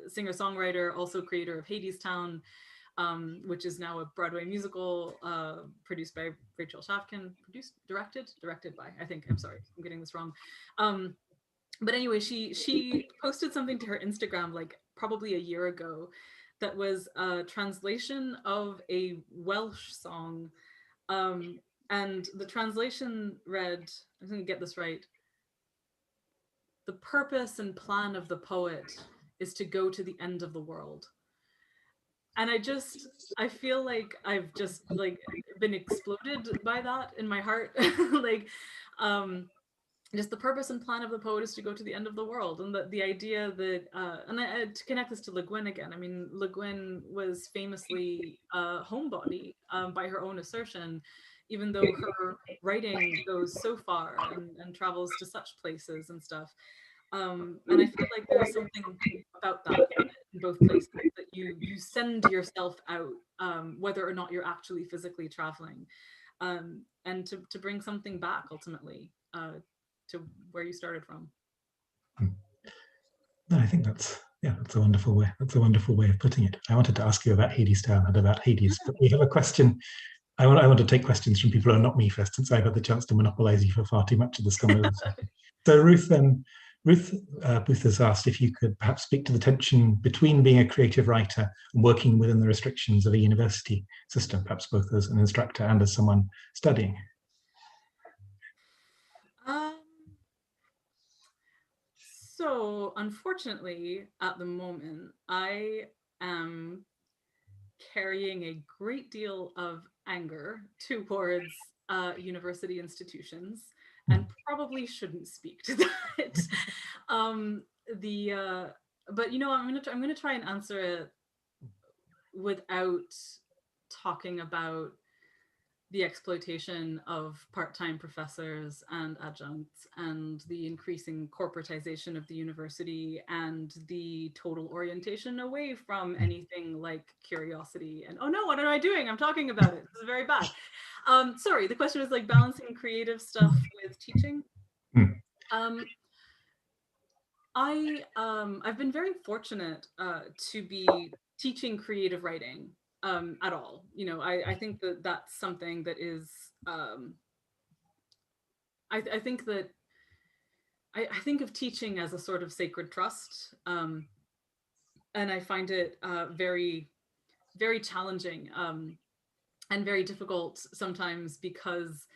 singer-songwriter, also creator of Hadestown, which is now a Broadway musical produced by Rachel Shavkin, directed by, I think, I'm sorry, I'm getting this wrong. But anyway, she posted something to her Instagram like probably a year ago that was a translation of a Welsh song. And the translation read, I'm going to get this right. The purpose and plan of the poet is to go to the end of the world. And I feel like I've just like been exploded by that in my heart. Like, just the purpose and plan of the poet is to go to the end of the world. And the idea that, to connect this to Le Guin again, I mean, Le Guin was famously a homebody by her own assertion, even though her writing goes so far and travels to such places and stuff. And I feel like there's something about that in both places, that you send yourself out, whether or not you're actually physically traveling, and to bring something back ultimately to where you started from. No, I think that's a wonderful way. That's a wonderful way of putting it. I wanted to ask you about Hadestown and about Hades, but we have a question. I want to take questions from people who are not me first, since I've had the chance to monopolize you for far too much of this conversation. So Ruth Booth has asked if you could perhaps speak to the tension between being a creative writer and working within the restrictions of a university system, perhaps both as an instructor and as someone studying. So unfortunately, at the moment, I am carrying a great deal of anger towards university institutions, and probably shouldn't speak to that. But I'm gonna try and answer it without talking about the exploitation of part-time professors and adjuncts and the increasing corporatization of the university and the total orientation away from anything like curiosity. And oh no, what am I doing? I'm talking about it. This is very bad. Sorry, the question was like balancing creative stuff with teaching. I've been very fortunate to be teaching creative writing at all. You know, I think that that's something that is, I think that I think of teaching as a sort of sacred trust, and I find it very, very challenging, and very difficult sometimes, because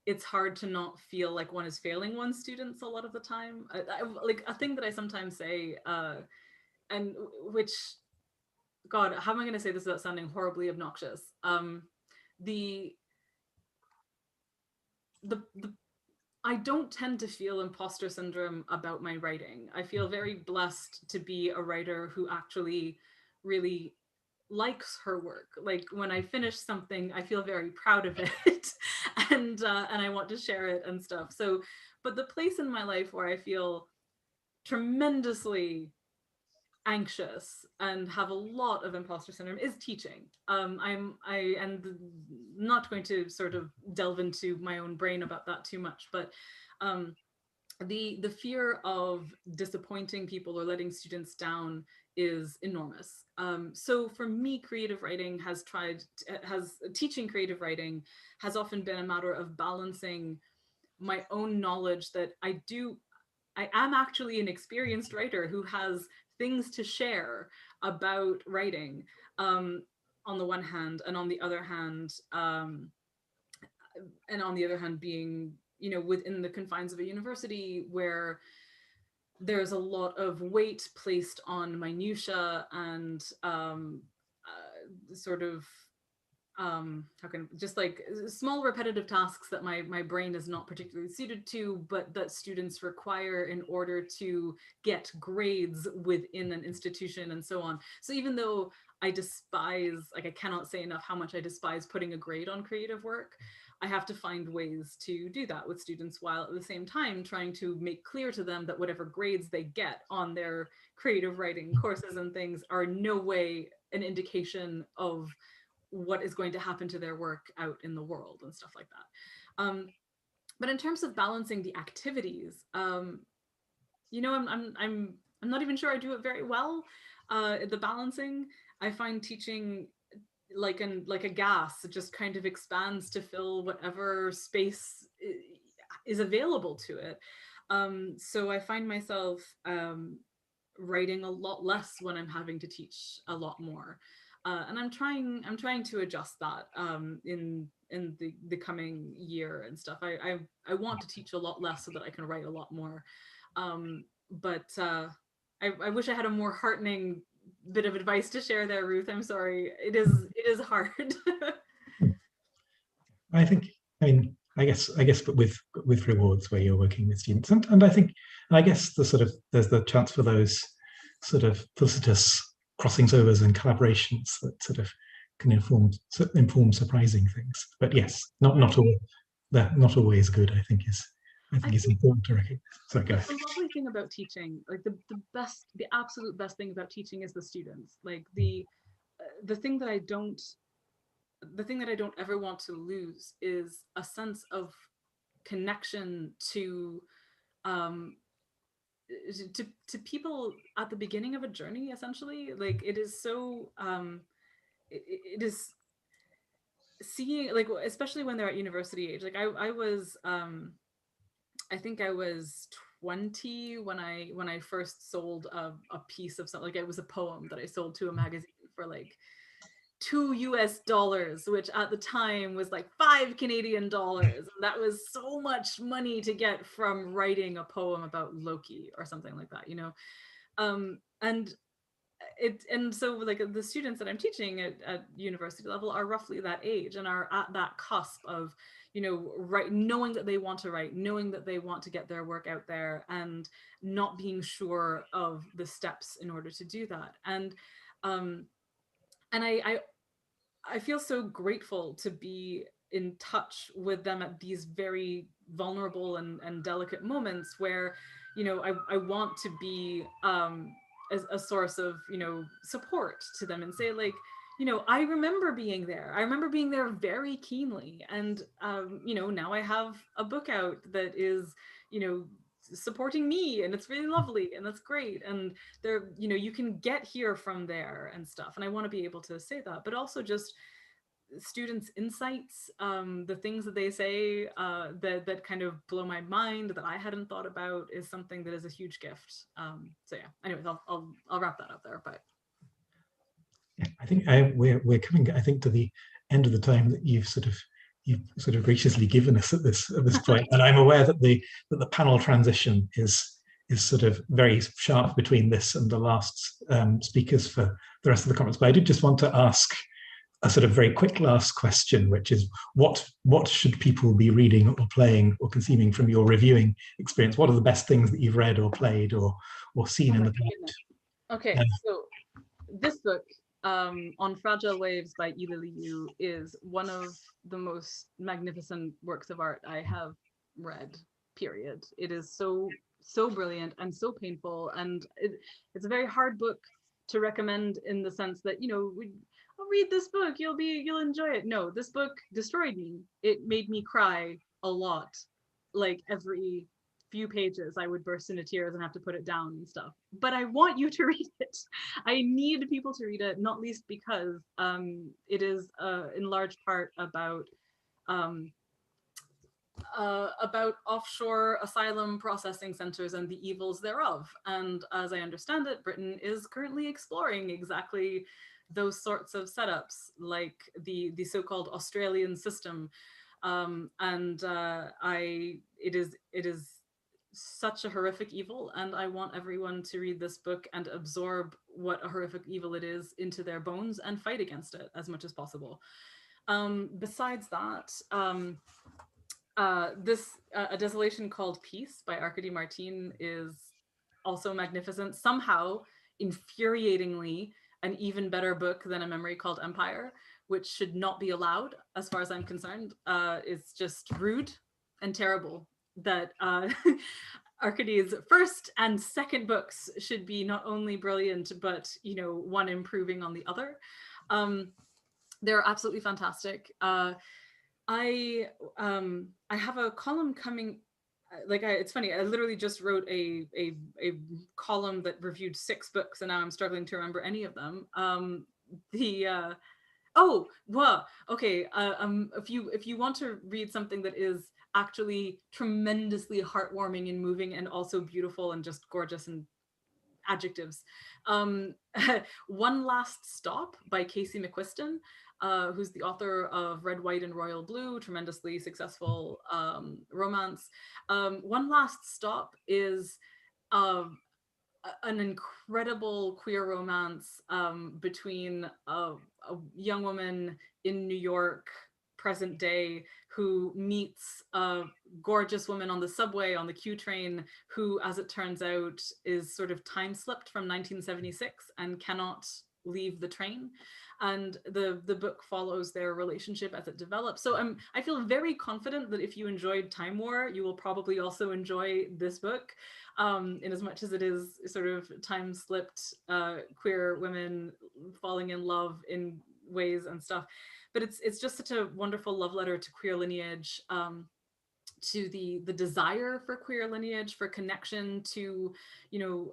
it's hard to not feel like one is failing one's students a lot of the time. Like a thing that I sometimes say, and which, God, how am I going to say this without sounding horribly obnoxious? The I don't tend to feel imposter syndrome about my writing. I feel very blessed to be a writer who actually really likes her work. Like when I finish something, I feel very proud of it, and I want to share it and stuff. So, but the place in my life where I feel tremendously anxious and have a lot of imposter syndrome is teaching. I am not going to sort of delve into my own brain about that too much, but the fear of disappointing people or letting students down is enormous. So for me, creative writing teaching creative writing has often been a matter of balancing my own knowledge that I am actually an experienced writer who has things to share about writing, on the one hand, and on the other hand, being, you know, within the confines of a university where there's a lot of weight placed on minutia and sort of just like small repetitive tasks that my brain is not particularly suited to, but that students require in order to get grades within an institution and so on. So even though I despise, like I cannot say enough how much I despise putting a grade on creative work, I have to find ways to do that with students, while at the same time trying to make clear to them that whatever grades they get on their creative writing courses and things are in no way an indication of what is going to happen to their work out in the world and stuff like that. But in terms of balancing the activities, you know, I'm not even sure I do it very well. The balancing, I find teaching like a gas, it just kind of expands to fill whatever space is available to it. So I find myself writing a lot less when I'm having to teach a lot more. And I'm trying to adjust that in the coming year and stuff. I want to teach a lot less so that I can write a lot more. But I wish I had a more heartening bit of advice to share there, Ruth. I'm sorry. It is hard. I think, I mean, I guess, but with rewards where you're working with students, and I guess there's the chance for those sort of felicitous crossings overs and collaborations that sort of can inform surprising things. But yes, not always good. I think is important to recognize. So go ahead. The lovely thing about teaching, like the absolute best thing about teaching is the students. Like the thing that I don't ever want to lose is a sense of connection to people at the beginning of a journey, essentially. Like it is so it is seeing, like, especially when they're at university age. Like I was I think I was 20 when I first sold a piece of something. Like it was a poem that I sold to a magazine for like $2 US, which at the time was like $5 Canadian. And that was so much money to get from writing a poem about Loki or something like that, you know? And so like the students that I'm teaching at university level are roughly that age and are at that cusp of, you know, knowing that they want to write, knowing that they want to get their work out there, and not being sure of the steps in order to do that. And I feel so grateful to be in touch with them at these very vulnerable and delicate moments where, you know, I want to be a source of, you know, support to them and say, like, you know, I remember being there. I remember being there very keenly. And, you know, now I have a book out that is, you know, supporting me, and it's really lovely, and that's great, and they're, you know, you can get here from there and stuff, and I want to be able to say that. But also just students' insights, the things that they say that kind of blow my mind, that I hadn't thought about, is something that is a huge gift. So yeah, anyways, I'll wrap that up there. But yeah, I think we're coming, I think, to the end of the time that you've sort of graciously given us at this point. And I'm aware that the panel transition is sort of very sharp between this and the last speakers for the rest of the conference. But I did just want to ask a sort of very quick last question, which is what should people be reading or playing or consuming from your reviewing experience? What are the best things that you've read or played or seen in the past? Okay, so this book, On Fragile Waves by Ila Liu, is one of the most magnificent works of art I have read, period. It is so brilliant and so painful, and it's a very hard book to recommend, in the sense that, you know, I'll read this book, you'll enjoy it. No, this book destroyed me. It made me cry a lot. Like every few pages I would burst into tears and have to put it down and stuff. But I want you to read it. I need people to read it, not least because it is in large part about offshore asylum processing centers and the evils thereof. And as I understand it, Britain is currently exploring exactly those sorts of setups, like the so-called Australian system. It is such a horrific evil, and I want everyone to read this book and absorb what a horrific evil it is into their bones and fight against it as much as possible. Besides that, A Desolation Called Peace by Arkady Martin is also magnificent. Somehow, infuriatingly, an even better book than A Memory Called Empire, which should not be allowed, as far as I'm concerned. It's just rude and terrible that Arkady's first and second books should be not only brilliant, but, you know, one improving on the other. They're absolutely fantastic. I have a column coming. It's funny, I literally just wrote a column that reviewed 6 books, and now I'm struggling to remember any of them. If you want to read something that is actually tremendously heartwarming and moving and also beautiful and just gorgeous and adjectives, One Last Stop by Casey McQuiston, who's the author of Red, White, and Royal Blue, tremendously successful romance. One Last Stop is an incredible queer romance between a young woman in New York, present day, who meets a gorgeous woman on the subway, on the Q train, who, as it turns out, is sort of time slipped from 1976 and cannot leave the train. And the book follows their relationship as it develops. So I feel very confident that if you enjoyed Time War, you will probably also enjoy this book, in as much as it is sort of time slipped queer women falling in love in ways and stuff. But it's just such a wonderful love letter to queer lineage, to the desire for queer lineage, for connection to, you know,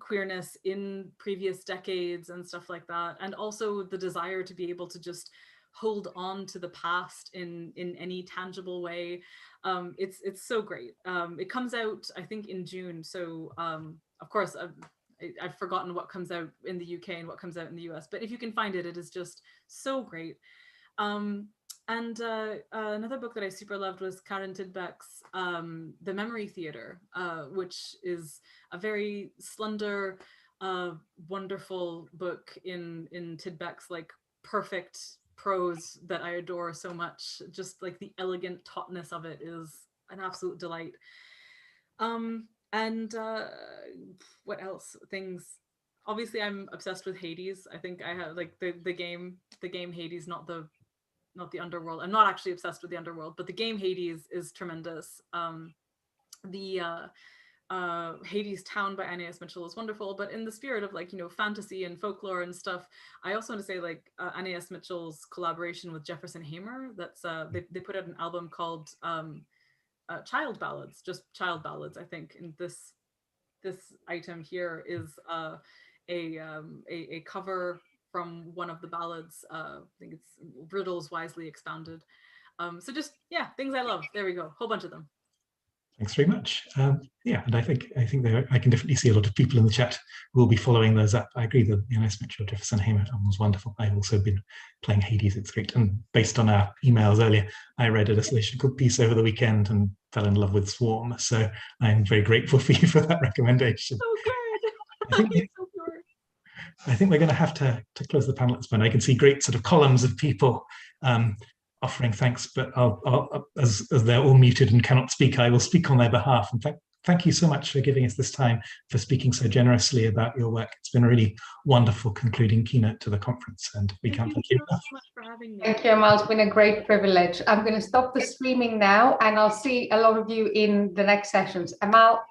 queerness in previous decades and stuff like that, and also the desire to be able to just hold on to the past in any tangible way. It's so great. It comes out, I think, in June, so of course I've forgotten what comes out in the UK and what comes out in the US, but if you can find it, it is just so great. And another book that I super loved was Karen Tidbeck's The Memory Theater, which is a very slender, wonderful book in Tidbeck's like perfect prose that I adore so much. Just like the elegant tautness of it is an absolute delight. And what else? Things. Obviously, I'm obsessed with Hades. I think I have like the game Hades, not the underworld. I'm not actually obsessed with the underworld, but the game Hades is tremendous. The Hades Town by Anais Mitchell is wonderful, but in the spirit of, like, you know, fantasy and folklore and stuff, I also want to say, like, Anais Mitchell's collaboration with Jefferson Hamer. That's they put out an album called child ballads, just child ballads. I think in this item here is a cover from one of the ballads. I think it's Riddles Wisely Expounded. So just, yeah, things I love. There we go, whole bunch of them. Thanks very much. Yeah, and I think I can definitely see a lot of people in the chat who will be following those up. I agree that the nice picture of Jefferson Hamer was wonderful. I've also been playing Hades. It's great. And based on our emails earlier, I read a Desolation Called Peace over the weekend and fell in love with Swarm. So I'm very grateful for you for that recommendation. So good. I think we're going to have to close the panel at this point. I can see great sort of columns of people offering thanks, but as they're all muted and cannot speak, I will speak on their behalf. And thank you so much for giving us this time, for speaking so generously about your work. It's been a really wonderful concluding keynote to the conference, and we can't thank you enough. So much for having me. Thank you, Amal. It's been a great privilege. I'm going to stop the streaming now, and I'll see a lot of you in the next sessions. Amal.